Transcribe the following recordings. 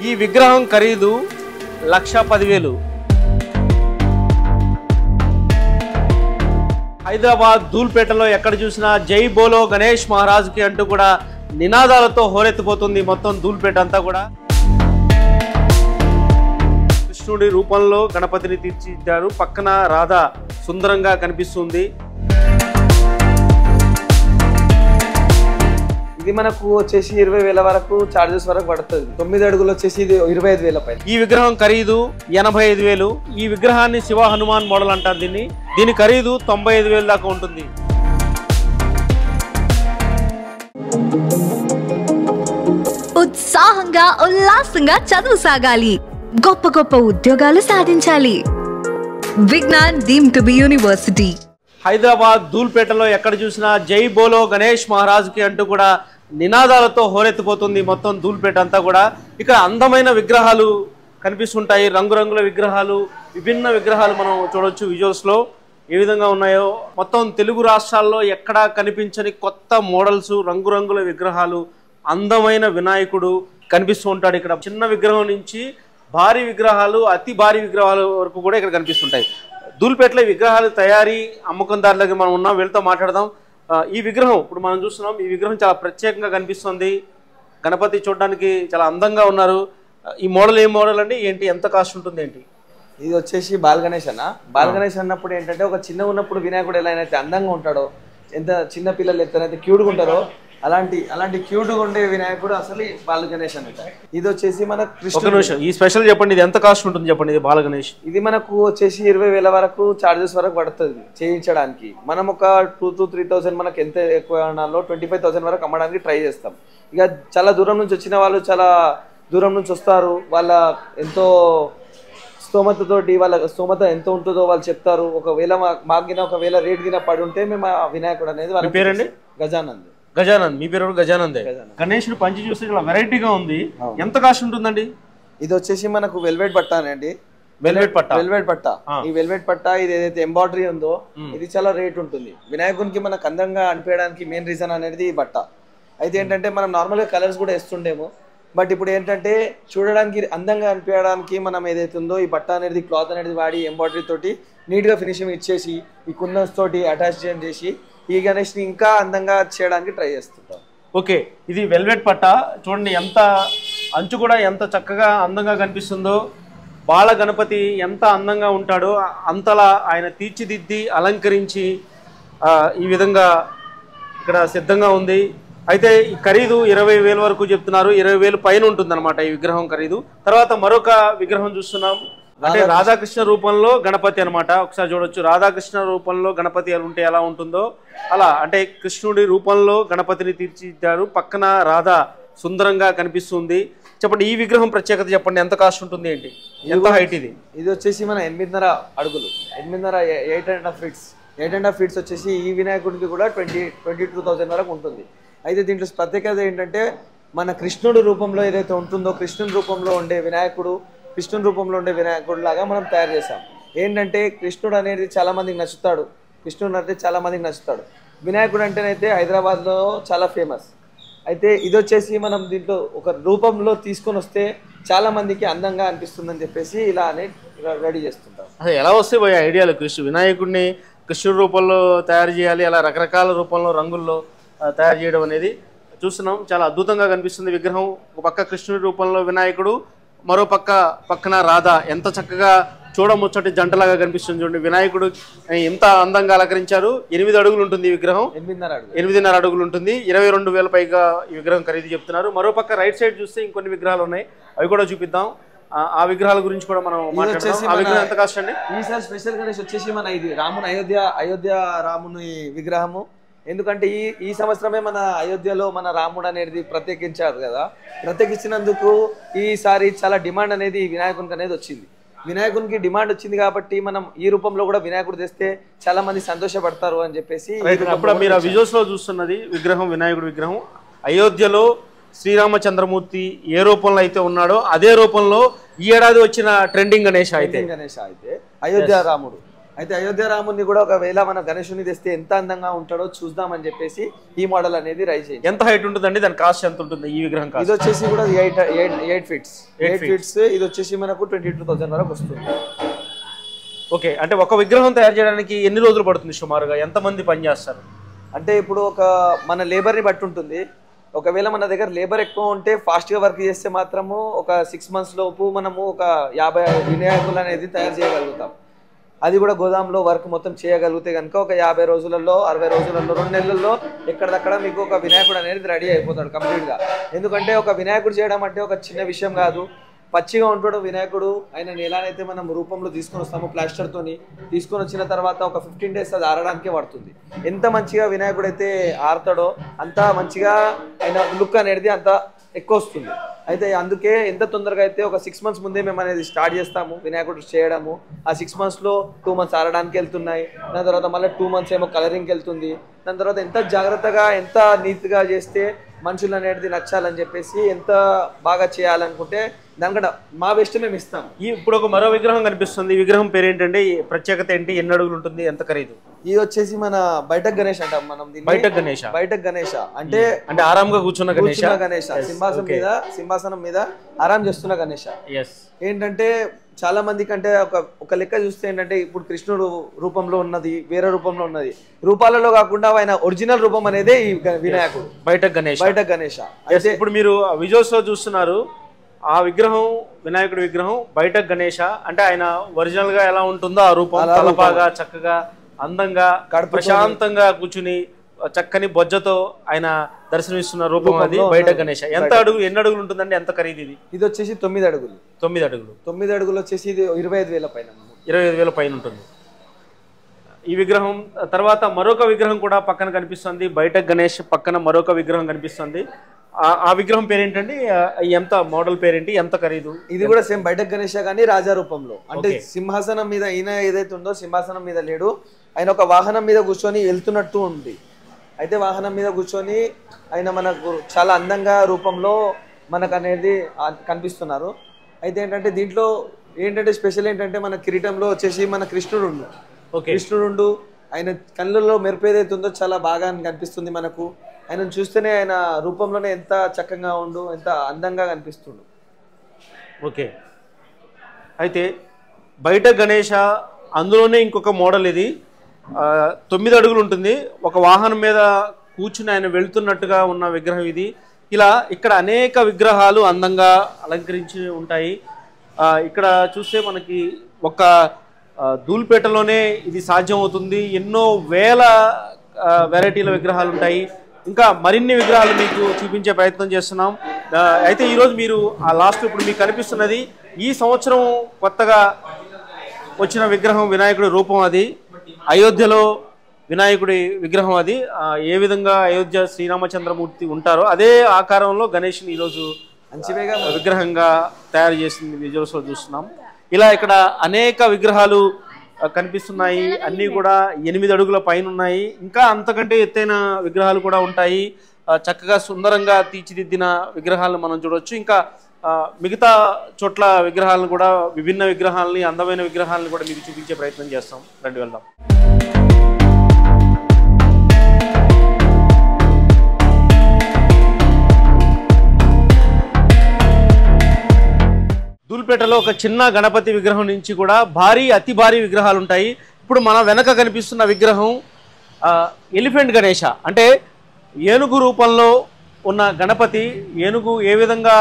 ఈ విగ్రహం ఖరీదు 1,10,000. హైదరాబాద్ ధూల్పేటలో ఎక్కడ చూసినా జై బోలో గణేష్ మహారాజ్కి అంటూ కూడా నినాదాలతో హోరెత్తిపోతుంది మొత్తం ధూల్పేట అంతా కూడా. కృష్ణుడి రూపంలో గణపతిని తీర్చిదిద్దారు. పక్కన రాధ సుందరంగా కనిపిస్తుంది. ఇది మనకు వచ్చేసి 20,000 వరకు చార్జెస్ వరకు పడుతుంది. 9 అడుగులు వచ్చేసి ఇది 25,000 పైన. ఈ విగ్రహం ఖరీదు 85,000. ఈ విగ్రహాన్ని శివ హనుమాన్ మోడల్ అంటారు. దీని ఖరీదు 95,000 దాకా ఉంటుంది. ఉత్సాహంగా ఉల్లాసంగా చదువు సాగాలి, గొప్ప గొప్ప ఉద్యోగాలు సాధించాలి. Vignan deemed to be university. Hyderabad ధూల్పేటలో ఎక్కడ చూసినా జై బోలో గణేష్ మహారాజ్కి అంటూ కూడా నినాదాలతో హోరెత్తిపోతుంది మొత్తం ధూల్పేట అంతా కూడా. ఇక్కడ అందమైన విగ్రహాలు కనిపిస్తుంటాయి. రంగురంగుల విగ్రహాలు, విభిన్న విగ్రహాలు మనం చూడొచ్చు విజువల్స్లో ఏ విధంగా ఉన్నాయో. మొత్తం తెలుగు రాష్ట్రాల్లో ఎక్కడా కనిపించని కొత్త మోడల్స్, రంగురంగుల విగ్రహాలు, అందమైన వినాయకుడు కనిపిస్తూ ఉంటాడు ఇక్కడ. చిన్న విగ్రహం నుంచి భారీ విగ్రహాలు, అతి భారీ విగ్రహాల వరకు కూడా ఇక్కడ కనిపిస్తుంటాయి. ధూల్పేటలో విగ్రహాలు తయారీ అమ్మకందారుల దగ్గర మనం ఉన్నాం, వీళ్ళతో మాట్లాడదాం. ఈ విగ్రహం ఇప్పుడు మనం చూస్తున్నాం. ఈ విగ్రహం చాలా ప్రత్యేకంగా కనిపిస్తుంది. గణపతి చూడడానికి చాలా అందంగా ఉన్నారు. ఈ మోడల్ ఏ మోడల్ అండి, ఏంటి, ఎంత కాస్ట్ ఉంటుంది ఏంటి? ఇది వచ్చేసి బాల్ గణేష్ అన్న. బాల్ గణేష్ అన్నప్పుడు ఏంటంటే ఒక చిన్న ఉన్నప్పుడు వినాయకుడు ఎలా అయితే అందంగా ఉంటాడో, ఎంత చిన్న పిల్లలు ఎంతనైతే క్యూట్గా ఉంటారో అలాంటి క్యూట్గా ఉండే వినాయకుడు అసలు బాల గణేష్ అన్నట్టు. ఇది వచ్చేసి మన కృష్ణ. ఈ స్పెషల్ చెప్పండి, ఇది ఎంత కాస్ట్ ఉంటుంది చెప్పండి. ఇది బాల గణేష్ ఇది మనకు వచ్చేసి 20,000 వరకు చార్జెస్ వరకు పడుతుంది చేయించడానికి. మనం ఒక 2,000 to 3,000 మనకు ఎంత ఎక్కువ 25,000 వరకు అమ్మడానికి ట్రై చేస్తాం. ఇక చాలా దూరం నుంచి వచ్చిన వాళ్ళు చాలా దూరం నుంచి వస్తారు. వాళ్ళ ఎంతో స్తోమతతోటి, వాళ్ళ స్తోమత ఎంత ఉంటుందో వాళ్ళు చెప్తారు. ఒకవేళ మాకు ఒకవేళ రేట్ గిన పడి ఉంటే మేము ఆ వినాయకుడు అనేది వాళ్ళ పేరండి గజానంద్. గజానంద్, మీ పేరు గజానందే. గణేషుడు పంచి చూస్తే చాలా వెరైటీగా ఉంది. ఎంత కాస్ట్ ఉంటుందండి? ఇది వచ్చేసి మనకు వెల్వెట్ పట్ట అండి. వెల్వెట్ పట్ట. ఈ వెల్వెట్ పట్ట ఇది ఏదైతే ఎంబార్డరీ ఉందో ఇది చాలా రేట్ ఉంటుంది. వినాయకునికి మనకు అందంగా అనిపించడానికి మెయిన్ రీజన్ అనేది ఈ బట్ట. అయితే ఏంటంటే మనం నార్మల్ గా కలర్స్ కూడా వేస్తుండేమో, బట్ ఇప్పుడు ఏంటంటే చూడడానికి అందంగా అనిపించడానికి మనం ఏదైతే ఉందో ఈ బట్ట అనేది, క్లాత్ అనేది వాడి ఎంబార్డరీ తోటి నీట్ గా ఫినిషింగ్ ఇచ్చేసి ఈ కుందన్స్ తోటి అటాచ్ చేసి ఈ గణేష్ ని ఇంకా అందంగా చేయడానికి ట్రై చేస్తుంటాం. ఓకే, ఇది వెల్వెట్ పట్ట చూడండి, ఎంత అంచు కూడా ఎంత చక్కగా అందంగా కనిపిస్తుందో. బాల గణపతి ఎంత అందంగా ఉంటాడో అంతలా ఆయన తీర్చిదిద్ది అలంకరించి ఈ విధంగా ఇక్కడ సిద్ధంగా ఉంది. అయితే ఈ ఖరీదు 20,000 వరకు చెప్తున్నారు. 20,000 పైన ఉంటుంది అనమాట ఈ విగ్రహం ఖరీదు. తర్వాత మరొక విగ్రహం చూస్తున్నాం, అంటే రాధాకృష్ణ రూపంలో గణపతి అనమాట. ఒకసారి చూడొచ్చు, రాధాకృష్ణ రూపంలో గణపతి ఉంటే ఎలా ఉంటుందో అలా, అంటే కృష్ణుడి రూపంలో గణపతిని తీర్చిదిద్దారు. పక్కన రాధ సుందరంగా కనిపిస్తుంది. చెప్పండి, ఈ విగ్రహం ప్రత్యేకత చెప్పండి, ఎంత కాస్ట్ ఉంటుంది ఏంటి, ఎంత హైట్ ఇది? ఇది వచ్చేసి మన 8.5 అడుగులు, 8.5 ఫీట్స్ వచ్చేసి ఈ వినాయకుడికి కూడా 22,000 వరకు ఉంటుంది. అయితే దీంట్లో ప్రత్యేకత ఏంటంటే మన కృష్ణుడు రూపంలో ఏదైతే ఉంటుందో, కృష్ణుడి రూపంలో ఉండే వినాయకుడు లాగా మనం తయారు చేసాం. ఏంటంటే కృష్ణుడు అనేది చాలా మందికి నచ్చుతాడు. వినాయకుడు అంటేనైతే హైదరాబాద్లో చాలా ఫేమస్. అయితే ఇది వచ్చేసి మనం దీంట్లో ఒక రూపంలో తీసుకొని వస్తే చాలా మందికి అందంగా అనిపిస్తుందని చెప్పేసి ఇలా రెడీ చేస్తుంటాం. అసలు ఎలా వస్తే పోయే ఐడియాలు వినాయకుడిని కృష్ణుడి రూపంలో తయారు చేయాలి, అలా రకరకాల రూపంలో రంగుల్లో తయారు చేయడం అనేది చూస్తున్నాం. చాలా అద్భుతంగా కనిపిస్తుంది విగ్రహం. ఒక పక్క కృష్ణుడి రూపంలో వినాయకుడు, మరో పక్కన రాధ ఎంత చక్కగా చూడముచ్చటి జంటలాగా కనిపిస్తుంది. చూడండి, వినాయకుడు ఎంత అందంగా అలంకరించారు. 8 అడుగులు ఉంటుంది ఈ విగ్రహం, 8.5 అడుగులు ఉంటుంది. 22,000 పైగా ఈ విగ్రహం ఖరీదు చెప్తున్నారు. మరో పక్క రైట్ సైడ్ చూస్తే ఇంకొన్ని విగ్రహాలు ఉన్నాయి, అవి కూడా చూపిద్దాం. ఆ విగ్రహాల గురించి కూడా మనం మాట్లాడదాం. ఆ విగ్రహం ఎంత కాస్ట్ అండి? ఈసారి స్పెషల్ గణేష్ వచ్చేసి మన ఇది రాముని అయోధ్య రాముని విగ్రహము. ఎందుకంటే ఈ సంవత్సరమే మన అయోధ్యలో మన రాముడు అనేది ప్రత్యేకించారు కదా. ప్రత్యేకించినందుకు ఈసారి చాలా డిమాండ్ అనేది వినాయకునికి అనేది వచ్చింది. వినాయకునికి డిమాండ్ వచ్చింది కాబట్టి మనం ఈ రూపంలో కూడా వినాయకుడు తెస్తే చాలా మంది సంతోషపడతారు అని చెప్పేసి. అప్పుడు మీరు ఆ విజువల్స్ లో చూస్తున్నది విగ్రహం, వినాయకుడి విగ్రహం. అయోధ్యలో శ్రీరామచంద్రమూర్తి ఏ రూపంలో అయితే ఉన్నాడో అదే రూపంలో ఈ ఏడాది వచ్చిన ట్రెండింగ్ గణేష్ అయితే అయోధ్య రాముడు. అయితే అయోధ్య రాముని కూడా ఒకవేళ మన గణేశుని తెస్తే ఎంత అందంగా ఉంటాడో చూద్దామని చెప్పేసి ఈ మోడల్ అనేది రైజ్ చేయండి. ఎంత హైట్ ఉంటుందండి, దాని కాస్ట్ ఎంత ఉంటుంది ఈ విగ్రహం కాస్ట్? ఇది వచ్చేసి కూడా 8 ఫీట్స్. ఇది వచ్చేసి మనకు 22,000 వరకు వస్తుంది. ఓకే, అంటే ఒక విగ్రహం తయారు చేయడానికి ఎన్ని రోజులు పడుతుంది సుమారుగా? ఎంతమంది పని చేస్తారు? అంటే ఇప్పుడు మన లేబర్ని బట్టి ఉంటుంది. ఒకవేళ మన దగ్గర లేబర్ ఎక్కువ ఉంటే ఫాస్ట్గా వర్క్ చేస్తే మాత్రము ఒక 6 months లోపు మనము ఒక 50 వినాయకులు అనేది తయారు చేయగలుగుతాం. అది కూడా గోదాంలో వర్క్ మొత్తం చేయగలిగితే కనుక ఒక 50 రోజులలో 60 రోజులలో 2 నెలల్లో ఎక్కడదక్కడ మీకు ఒక వినాయకుడు అనేది రెడీ అయిపోతాడు కంప్లీట్గా. ఎందుకంటే ఒక వినాయకుడు చేయడం అంటే ఒక చిన్న విషయం కాదు. పచ్చిగా ఉంటాడు వినాయకుడు. ఆయన ఎలానైతే మనం రూపంలో తీసుకొని వస్తామో ప్లాస్టర్తోని తీసుకొని వచ్చిన తర్వాత ఒక 15 days అది ఆరడానికే పడుతుంది. ఎంత మంచిగా వినాయకుడు అయితే ఆరుతాడో అంత మంచిగా ఆయన లుక్ అనేది అంత ఎక్కువ వస్తుంది. అయితే అందుకే ఎంత తొందరగా అయితే ఒక 6 months ముందే మేము అనేది స్టార్ట్ చేస్తాము వినాయకుడు చేయడము. ఆ 6 monthsలో 2 months ఆరడానికి వెళ్తున్నాయి, దాని తర్వాత మళ్ళీ 2 months ఏమో కలరింగ్కి వెళ్తుంది. దాని తర్వాత ఎంత జాగ్రత్తగా ఎంత నీట్గా చేస్తే మనుషులు అనేది నచ్చాలని చెప్పేసి ఎంత బాగా చేయాలనుకుంటే దానికంటే మా బెస్ట్ మేము ఇస్తాం. ఇప్పుడు ఒక మరో విగ్రహం కనిపిస్తుంది. ఈ విగ్రహం పేరు ఏంటండి, ప్రత్యేకత ఏంటి, ఎన్ని అడుగులు ఉంటుంది, ఎంత ఖరీదు? ఇది వచ్చేసి మన బయట గణేష్ అంటాం మనం. బయట గణేష అంటే ఆరాంగా కూర్చున్న గణేష సింహాసనం మీద ఆరాం చేస్తున్న గణేష. ఏంటంటే చాలా మంది కంటే ఒక లెక్క చూస్తే ఏంటంటే ఇప్పుడు కృష్ణుడు రూపంలో ఉన్నది, వేరే రూపంలో ఉన్నది, రూపాలలో కాకుండా ఆయన ఒరిజినల్ రూపం అనేది ఈ వినాయకుడు బయట గణేష. అయితే ఇప్పుడు మీరు విజువల్స్ లో చూస్తున్నారు ఆ విగ్రహం, వినాయకుడి విగ్రహం బయట గణేష అంటే ఆయన ఒరిజినల్ గా ఎలా ఉంటుందో ఆ రూపం, తలపాగా చక్కగా అందంగా ప్రశాంతంగా కూర్చుని చక్కని బొజ్జతో ఆయన దర్శనమిస్తున్న రూపం అది బయట గణేష. ఎన్ని అడుగులు ఉంటుందండి, ఎంత ఖరీదు ఇది? ఇది వచ్చేసి 9 అడుగులు. 9 అడుగులు వచ్చేసి ఇది 25,000 పైన. 25,000 పైన ఉంటుంది ఈ విగ్రహం. తర్వాత మరొక విగ్రహం కూడా పక్కన కనిపిస్తుంది. బయట గణేష్ పక్కన మరొక విగ్రహం కనిపిస్తుంది. ఆ విగ్రహం పేరేంటండి, ఎంత మోడల్ పేరేంటి, ఎంత ఖరీదు? ఇది కూడా సేమ్ బయట గణేష కానీ రాజా రూపంలో. అంటే సింహాసనం మీద ఈయన ఏదైతే ఉందో సింహాసనం మీద లేడు, ఆయన ఒక వాహనం మీద కూర్చొని వెళ్తున్నట్టు ఉంది. అయితే వాహనం మీద కూర్చొని ఆయన మనకు చాలా అందంగా రూపంలో మనకు అనేది కనిపిస్తున్నారు. అయితే ఏంటంటే దీంట్లో ఏంటంటే స్పెషల్ ఏంటంటే మన కిరీటంలో వచ్చేసి మన కృష్ణుడు ఆయన కళ్ళల్లో మెరుపు ఏదైతే ఉందో చాలా బాగా కనిపిస్తుంది మనకు. ఆయన చూస్తేనే ఆయన రూపంలోనే ఎంత చక్కగా ఉండు, ఎంత అందంగా కనిపిస్తుండు. ఓకే, అయితే బయట గణేష అందులోనే ఇంకొక మోడల్ ఇది. 9 అడుగులు ఉంటుంది. ఒక వాహనం మీద కూర్చుని ఆయన వెళ్తున్నట్టుగా ఉన్న విగ్రహం ఇది. ఇలా ఇక్కడ అనేక విగ్రహాలు అందంగా అలంకరించి ఉంటాయి. ఇక్కడ చూస్తే మనకి ఒక ధూళిపేటలోనే ఇది సాధ్యం అవుతుంది. ఎన్నో వేల వెరైటీల విగ్రహాలు ఉంటాయి. ఇంకా మరిన్ని విగ్రహాలు మీకు చూపించే ప్రయత్నం చేస్తున్నాం. అయితే ఈరోజు మీరు ఆ లాస్ట్ ఇప్పుడు మీకు కనిపిస్తున్నది ఈ సంవత్సరం కొత్తగా వచ్చిన విగ్రహం, వినాయకుడి రూపం అది. అయోధ్యలో వినాయకుడి విగ్రహం అది. ఏ విధంగా అయోధ్య శ్రీరామచంద్రమూర్తి ఉంటారో అదే ఆకారంలో గణేష్ని ఈరోజు విగ్రహంగా తయారు చేసింది విజువల్స్లో చూస్తున్నాం. ఇలా ఇక్కడ అనేక విగ్రహాలు కనిపిస్తున్నాయి. అన్నీ కూడా 8 అడుగుల పైన ఉన్నాయి. ఇంకా అంతకంటే ఎత్తైన విగ్రహాలు కూడా ఉంటాయి. చక్కగా సుందరంగా తీర్చిదిద్దిన విగ్రహాలను మనం చూడవచ్చు. ఇంకా మిగతా చోట్ల విగ్రహాలను కూడా, విభిన్న విగ్రహాలని, అందమైన విగ్రహాలను కూడా మీకు చూపించే ప్రయత్నం చేస్తాం. రండి వెళ్దాం. ధూళిపేటలో ఒక చిన్న గణపతి విగ్రహం నుంచి కూడా అతి భారీ విగ్రహాలు ఉంటాయి. ఇప్పుడు మన వెనక కనిపిస్తున్న విగ్రహం ఎలిఫెంట్ గణేష అంటే ఏనుగు రూపంలో ఉన్న గణపతి. ఏనుగు ఏ విధంగా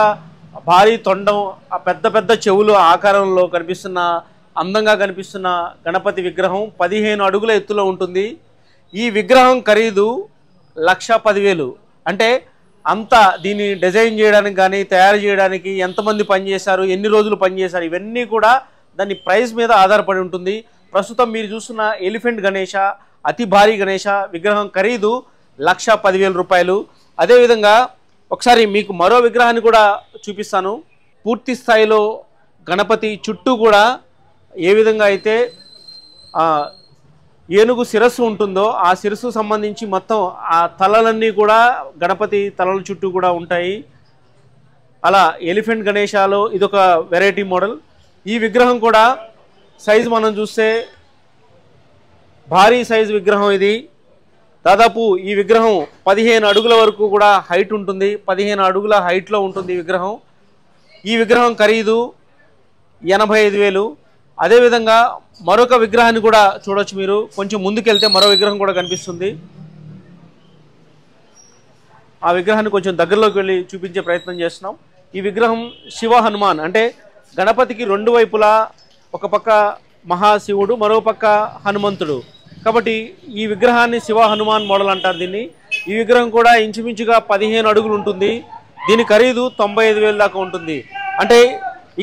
భారీ తొండం, పెద్ద పెద్ద చెవులు ఆకారంలో కనిపిస్తున్న అందంగా కనిపిస్తున్న గణపతి విగ్రహం 15 అడుగుల ఎత్తులో ఉంటుంది. ఈ విగ్రహం ఖరీదు 1,10,000. అంటే అంత దీన్ని డిజైన్ చేయడానికి కానీ తయారు చేయడానికి ఎంతమంది పనిచేశారు, ఎన్ని రోజులు పనిచేశారు, ఇవన్నీ కూడా దాని ప్రైస్ మీద ఆధారపడి ఉంటుంది. ప్రస్తుతం మీరు చూస్తున్న ఎలిఫెంట్ గణేష, అతి భారీ గణేష విగ్రహం ఖరీదు 1,10,000 రూపాయలు. అదేవిధంగా ఒకసారి మీకు మరో విగ్రహాన్ని కూడా చూపిస్తాను. పూర్తి స్థాయిలో గణపతి చుట్టూ కూడా ఏ విధంగా అయితే ఏనుగు శిరస్సు ఉంటుందో ఆ శిరస్సు సంబంధించి మొత్తం ఆ తలలన్నీ కూడా గణపతి తలల చుట్టూ కూడా ఉంటాయి. అలా ఎలిఫెంట్ గణేశాలో ఇదొక వెరైటీ మోడల్. ఈ విగ్రహం కూడా సైజు మనం చూస్తే భారీ సైజు విగ్రహం ఇది. దాదాపు ఈ విగ్రహం 15 అడుగుల వరకు కూడా హైట్ ఉంటుంది. 15 అడుగుల హైట్లో ఉంటుంది ఈ విగ్రహం. ఈ విగ్రహం ఖరీదు 85,000. అదేవిధంగా మరొక విగ్రహాన్ని కూడా చూడొచ్చు మీరు. కొంచెం ముందుకెళ్తే మరో విగ్రహం కూడా కనిపిస్తుంది. ఆ విగ్రహాన్ని కొంచెం దగ్గరలోకి వెళ్ళి చూపించే ప్రయత్నం చేస్తున్నాం. ఈ విగ్రహం శివ హనుమాన్, అంటే గణపతికి రెండు వైపులా ఒక పక్క మహాశివుడు, మరో పక్క హనుమంతుడు. కాబట్టి ఈ విగ్రహాన్ని శివ హనుమాన్ మోడల్ అంటారు దీన్ని. ఈ విగ్రహం కూడా ఇంచుమించుగా 15 అడుగులు ఉంటుంది. దీని ఖరీదు 95,000 దాకా ఉంటుంది. అంటే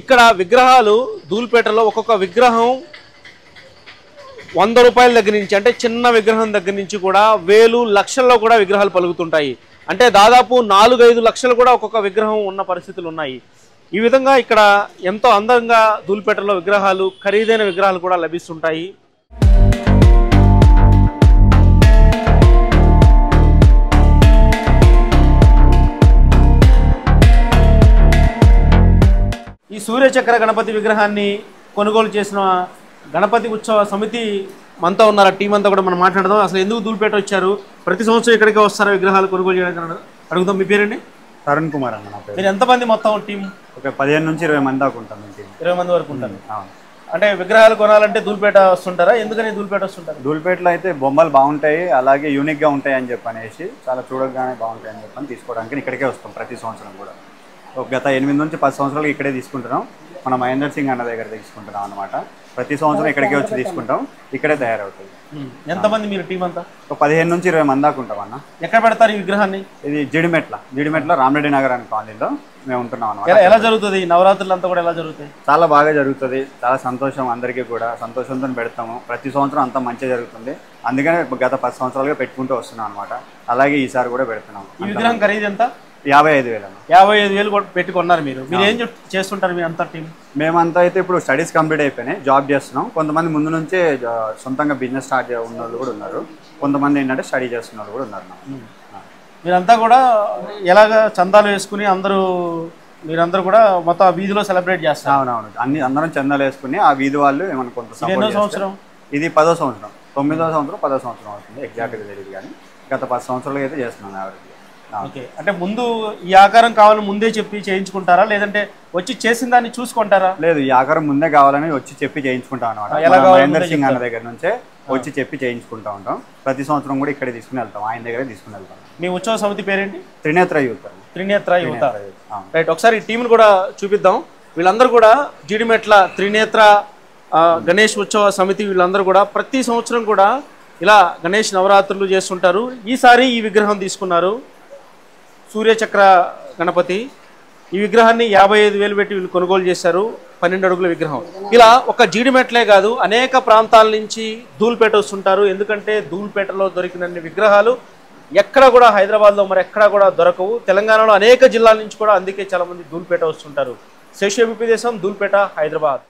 ఇక్కడ విగ్రహాలు ధూళిపేటలో ఒక్కొక్క విగ్రహం 100 రూపాయల దగ్గర నుంచి, అంటే చిన్న విగ్రహం దగ్గర నుంచి కూడా వేలు లక్షల్లో కూడా విగ్రహాలు పలుకుతుంటాయి. అంటే దాదాపు 4-5 లక్షలు కూడా ఒక్కొక్క విగ్రహం ఉన్న పరిస్థితులు ఉన్నాయి. ఈ విధంగా ఇక్కడ ఎంతో అందంగా ధూళిపేటలో విగ్రహాలు, ఖరీదైన విగ్రహాలు కూడా లభిస్తుంటాయి. ఈ సూర్యచక్ర గణపతి విగ్రహాన్ని కొనుగోలు చేసిన గణపతి ఉత్సవ సమితి మనతో ఉన్నారు. టీం అంతా కూడా మనం మాట్లాడదాం. అసలు ఎందుకు ధూళిపేట వచ్చారు, ప్రతి సంవత్సరం ఇక్కడికి వస్తారా విగ్రహాలు కొనుగోలు చేయడానికి అడుగుతాం. మీ పేరండి? తరుణ్ కుమార్ అన్న. మీరు ఎంతమంది మొత్తం టీం? ఒక 15 నుంచి 20 మంది దాకా ఉంటాం. 20 మంది వరకు ఉంటారు. అంటే విగ్రహాలు కొనాలంటే ధూళిపేట వస్తుంటారా? ఎందుకని ధూళిపేట వస్తుంటారు? ధూళిపేటలో అయితే బొమ్మలు బాగుంటాయి, అలాగే యూనిక్గా ఉంటాయి అని చెప్పనేసి, చాలా చూడగానే బాగుంటాయి అని చెప్పని తీసుకోవడానికి ఇక్కడికే వస్తాం ప్రతి సంవత్సరం కూడా. గత 8 నుంచి 10 సంవత్సరాలు ఇక్కడే తీసుకుంటున్నాం. మన మహేందర్ సింగ్ అన్న దగ్గర తీసుకుంటున్నాం అనమాట. ప్రతి సంవత్సరం ఇక్కడికే వచ్చి తీసుకుంటాం, ఇక్కడే తయారవుతుంది. ఎంతమంది మీరు టీం అంతా? ఒక 15 నుంచి 20 మంది దాకా ఉంటాం అన్న. ఎక్కడ పెడతారు ఈ విగ్రహాన్ని? ఇది జిడిమెట్ల రామరెడ్డి నగర్ అనే కాలనీలో మేము ఉంటున్నాం అనమాట. ఎలా జరుగుతుంది నవరాత్రులు అంతా కూడా? ఎలా జరుగుతాయి? చాలా బాగా జరుగుతుంది. చాలా సంతోషం, అందరికీ కూడా సంతోషంతో పెడతాము. ప్రతి సంవత్సరం అంతా మంచిగా జరుగుతుంది. అందుకనే గత 10 సంవత్సరాలుగా పెట్టుకుంటూ వస్తున్నాం అనమాట. అలాగే ఈసారి కూడా పెడుతున్నాం. ఈ విగ్రహం ఖరీదు ఎంత? 55,000. 55,000 కూడా పెట్టుకున్నారు మీరు. మీరు ఏం చేస్తుంటారు మీ అంతా టీం? మేమంతా అయితే ఇప్పుడు స్టడీస్ కంప్లీట్ అయిపోయినాయి, జాబ్ చేస్తున్నాం. కొంతమంది ముందు నుంచే సొంతంగా బిజినెస్ స్టార్ట్ ఉన్న వాళ్ళు కూడా ఉన్నారు. కొంతమంది ఏంటంటే స్టడీ చేస్తున్న వాళ్ళు కూడా ఉన్నారు. మీరంతా కూడా ఎలాగ చందాలు వేసుకుని మీరందరూ కూడా మొత్తం ఆ వీధిలో సెలబ్రేట్ చేస్తారు? అవునవును, అందరం చందాలు వేసుకుని ఆ వీధి వాళ్ళు ఏమన్నా కొంత సంవత్సరం. ఇది 10వ సంవత్సరం, 9వ సంవత్సరం, 10వ సంవత్సరం అవుతుంది. ఎగ్జాక్ట్గా తెలియదు కానీ గత 10 సంవత్సరాలు అయితే చేస్తున్నాను ఎవరికి. ఓకే, అంటే ముందు ఈ ఆకారం కావాలని ముందే చెప్పి చేయించుకుంటారా, లేదంటే వచ్చి చేసిన దాన్ని చూసుకుంటారా? లేదు, ఈ ఆకారం ముందే కావాలని వచ్చి చెప్పి చేయించుకుంటాం అనమాట. మహేందర్ సింగ్ అన్న దగ్గర నుంచే వచ్చి చెప్పి చేయించుకుంటా ఉంటాం. ప్రతి సంవత్సరం కూడా ఇక్కడే తీసుకుని వెళ్తాం, ఆయన దగ్గరే తీసుకుని వెళ్తాం. మీ ఉత్సవ సమితి పేరేంటి? త్రినేత్ర యూత్. త్రినేత్ర యువత. రైట్, ఒకసారి ఈ టీంను కూడా చూపిద్దాం. వీళ్ళందరూ కూడా జీడిమెట్ల త్రినేత్ర గణేష్ ఉత్సవ సమితి వీళ్ళందరూ కూడా ప్రతి సంవత్సరం కూడా ఇలా గణేష్ నవరాత్రులు చేస్తుంటారు. ఈసారి ఈ విగ్రహం తీసుకున్నారు, సూర్యచక్ర గణపతి. ఈ విగ్రహాన్ని 55,000 పెట్టి వీళ్ళు కొనుగోలు చేశారు. 12 అడుగుల విగ్రహం. ఇలా ఒక జీడిమెట్లే కాదు, అనేక ప్రాంతాల నుంచి ధూళిపేట వస్తుంటారు. ఎందుకంటే ధూళిపేటలో దొరికినన్ని విగ్రహాలు ఎక్కడ కూడా హైదరాబాద్లో మరి ఎక్కడా కూడా దొరకవు. తెలంగాణలో అనేక జిల్లాల నుంచి కూడా అందుకే చాలామంది ధూళిపేట వస్తుంటారు. శేష విపి దేశం, ధూళిపేట, హైదరాబాద్.